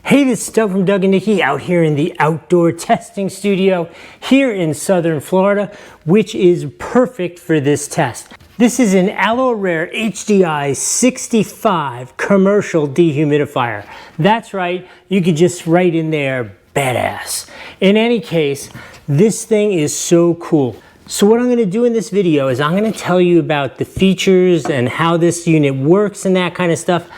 Hey, this is Doug from Doug and Nikki out here in the outdoor testing studio here in southern Florida, which is perfect for this test. This is an ALORAIR HDI 65 commercial dehumidifier. That's right, you could just write in there, badass. In any case, this thing is so cool. So what I'm going to do in this video is I'm going to tell you about the features and how this unit works and that kind of stuff.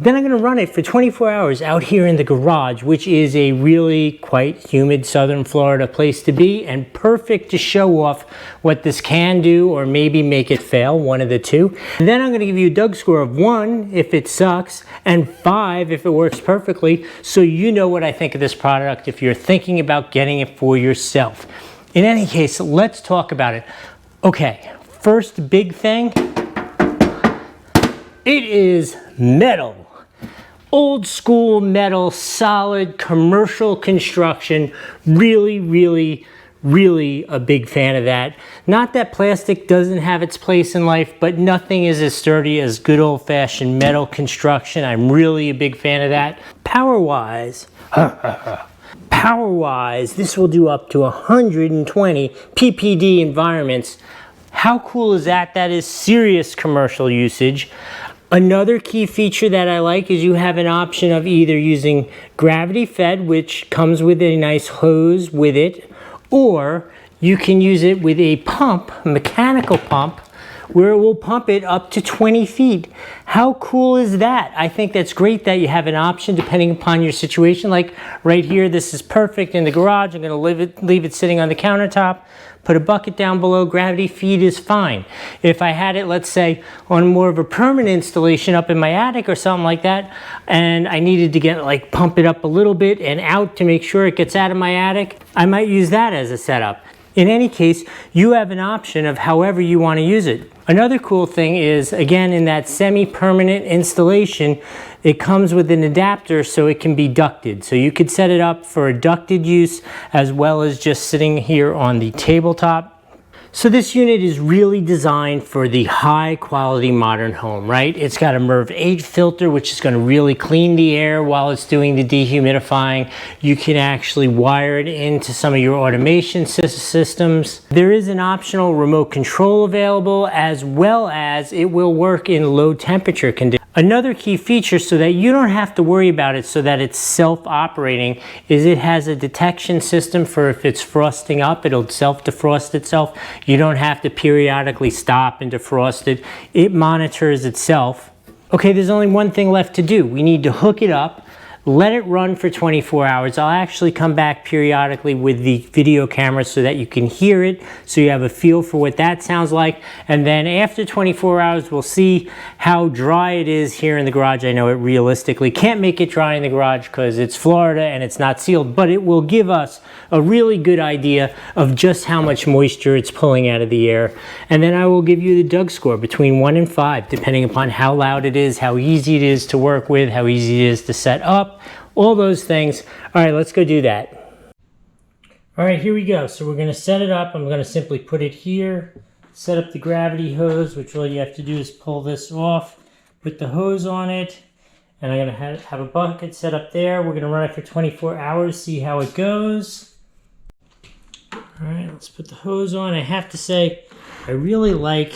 Then I'm going to run it for 24 hours out here in the garage, which is a really quite humid southern Florida place to be and perfect to show off what this can do or maybe make it fail, one of the two. And then I'm going to give you a Doug score of 1 if it sucks and 5 if it works perfectly, so you know what I think of this product if you're thinking about getting it for yourself. In any case, let's talk about it. Okay, first big thing, it is metal. Old school metal, solid commercial construction. Really a big fan of that. Not that plastic doesn't have its place in life, but nothing is as sturdy as good old-fashioned metal construction. I'm really a big fan of that. Power-wise, this will do up to 120 PPD environments. How cool is that? That is serious commercial usage. Another key feature that I like is you have an option of either using gravity fed, which comes with a nice hose with it, or you can use it with a pump, a mechanical pump, where it will pump it up to 20 feet. How cool is that? I think that's great that you have an option depending upon your situation. Like right here, this is perfect in the garage. I'm gonna leave it sitting on the countertop, put a bucket down below, gravity feed is fine. If I had it, let's say, on more of a permanent installation up in my attic or something like that, and I needed to pump it up a little bit and out to make sure it gets out of my attic, I might use that as a setup. In any case, you have an option of however you want to use it. Another cool thing is, again, in that semi-permanent installation, it comes with an adapter so it can be ducted. So you could set it up for a ducted use as well as just sitting here on the tabletop. So this unit is really designed for the high quality modern home, right? It's got a MERV 8 filter, which is going to really clean the air while it's doing the dehumidifying. You can actually wire it into some of your automation systems. There is an optional remote control available, as well as it will work in low temperature conditions. Another key feature, so that you don't have to worry about it, so that it's self-operating, is it has a detection system for if it's frosting up, it'll self-defrost itself. You don't have to periodically stop and defrost it. It monitors itself. Okay, there's only one thing left to do. We need to hook it up, let it run for 24 hours. I'll actually come back periodically with the video camera so that you can hear it, so you have a feel for what that sounds like. And then after 24 hours, we'll see how dry it is here in the garage. I know it realistically can't make it dry in the garage because it's Florida and it's not sealed, but it will give us a really good idea of just how much moisture it's pulling out of the air. And then I will give you the Doug score between 1 and 5, depending upon how loud it is, how easy it is to work with, how easy it is to set up, all those things. All right, let's go do that. All right, here we go. So we're going to set it up. I'm going to simply put it here, set up the gravity hose, which all you have to do is pull this off, put the hose on it, and I'm going to have a bucket set up there. We're going to run it for 24 hours, see how it goes. All right, let's put the hose on. I have to say, I really like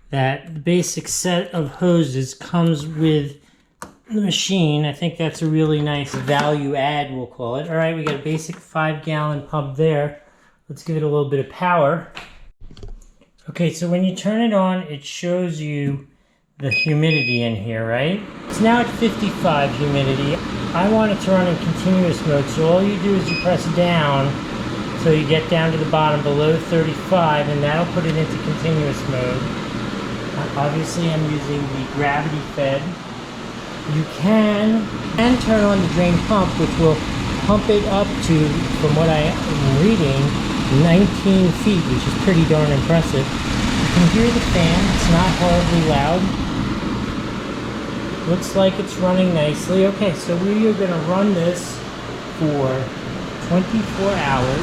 that the basic set of hoses comes with the machine. I think that's a really nice value add, we'll call it. All right, we got a basic 5-gallon pump there. Let's give it a little bit of power. Okay, so when you turn it on, it shows you the humidity in here, right? It's now at 55 humidity. I want it to run in continuous mode, so all you do is you press down so you get down to the bottom below 35, and that'll put it into continuous mode. Obviously, I'm using the gravity fed. You can turn on the drain pump, which will pump it up to, from what I am reading, 19 feet, which is pretty darn impressive. You can hear the fan. It's not horribly loud. Looks like it's running nicely. Okay, so we are going to run this for 24 hours.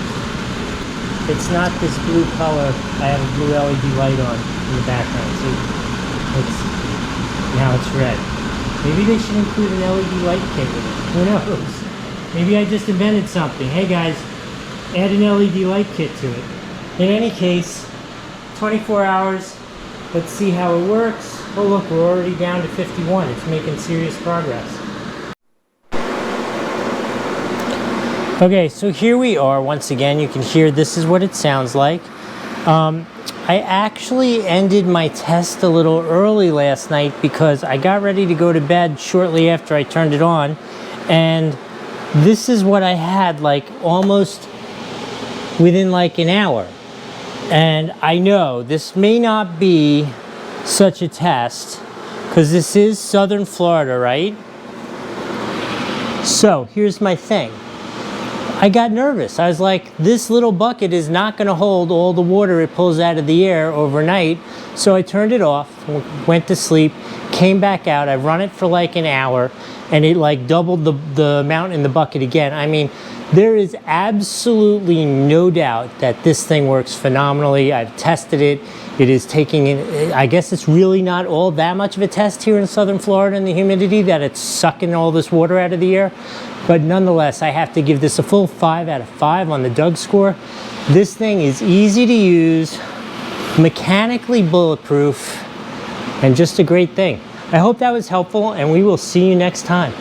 It's not this blue color. I have a blue LED light on in the background. See, now it's red. Maybe they should include an LED light kit with it. Who knows? Maybe I just invented something. Hey guys, add an LED light kit to it. In any case, 24 hours. Let's see how it works. Oh look, we're already down to 51. It's making serious progress. Okay, so here we are. Once again, you can hear this is what it sounds like. I actually ended my test a little early last night because I got ready to go to bed shortly after I turned it on, and this is what I had like almost within like an hour. And I know this may not be such a test because this is Southern Florida, right? So here's my thing. I got nervous. I was like, this little bucket is not going to hold all the water it pulls out of the air overnight. So I turned it off, went to sleep, came back out. I run it for like an hour, and it like doubled the amount in the bucket again. I mean, there is absolutely no doubt that this thing works phenomenally. I've tested it. It is taking in, I guess it's really not all that much of a test here in Southern Florida in the humidity that it's sucking all this water out of the air. But nonetheless, I have to give this a full 5 out of 5 on the Doug score. This thing is easy to use, mechanically bulletproof, and just a great thing. I hope that was helpful, and we will see you next time.